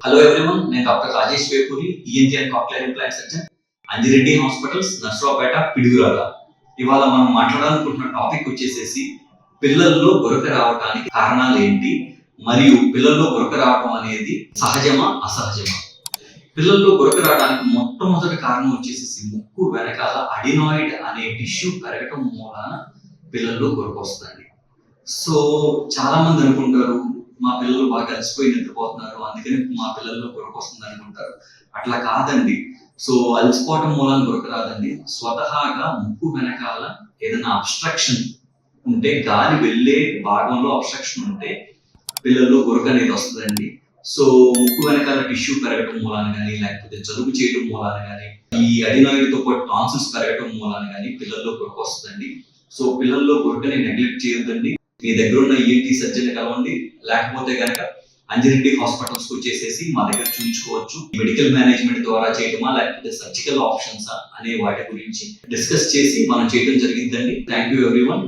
Hello everyone, నేను doctor Rajesh Vepuri, ENT and cochlear implant surgeon, Anji Reddy hospitals, Narasaraopet, Piduguralla. ఇవాళ మనం మాట్లాడాలనుకుంటున్న టాపిక్ వచ్చేసేసి పిల్లల్లో గురక రావడానికి కారణాలు ఏంటి, మరియు పిల్లల్లో గురక రావడం అనేది సహజమా అసహజమా? పిల్లల్లో గురక రావడానికి మొట్టమొదటి కారణం వచ్చేసేసి ముక్కు వెనకాల అడినాయిడ్ అనే టిష్యూ పెరగటం మూలాన పిల్లల్లో గురక వస్తుంది. సో చాలా మంది అనుకుంటారు, మా పిల్లలు బాగా అలసిపోయి నిద్రపోతున్నారు, అందుకని మా పిల్లల్లో గురక వస్తుంది అనుకుంటారు. అట్లా కాదండి. సో అలసిపోవటం మూలాన గురక రాదండి. స్వతహాగా ముక్కు వెనకాల ఏదైనా అబ్స్ట్రక్షన్ ఉంటే, గాలి వెళ్ళే భాగంలో అబ్స్ట్రక్షన్ ఉంటే పిల్లల్లో గురక అనేది వస్తుందండి. సో ముక్కు వెనకాల టిష్యూ పెరగటం మూలాన కానీ, లేకపోతే జలుబు చేయడం మూలాన కానీ, ఈ అడినాయిడ్ తో పాటు టాన్సిల్స్ పెరగటం మూలాన కానీ పిల్లల్లో గురక వస్తుందండి. సో పిల్లల్లో గురకని నెగ్లెక్ట్ చేయొద్దండి. మీ దగ్గర ఉన్న ఈఎన్టీ సర్జన్ కలవండి, లేకపోతే కనుక అంజిరెడ్డి హాస్పిటల్స్ వచ్చేసేసి మా దగ్గర చూపించుకోవచ్చు. మెడికల్ మేనేజ్మెంట్ ద్వారా చేయటమా, లేకపోతే సర్జికల్ ఆప్షన్స్ అనే వాటి గురించి డిస్కస్ చేసి మనం చేయడం జరిగిందండి. Thank you everyone.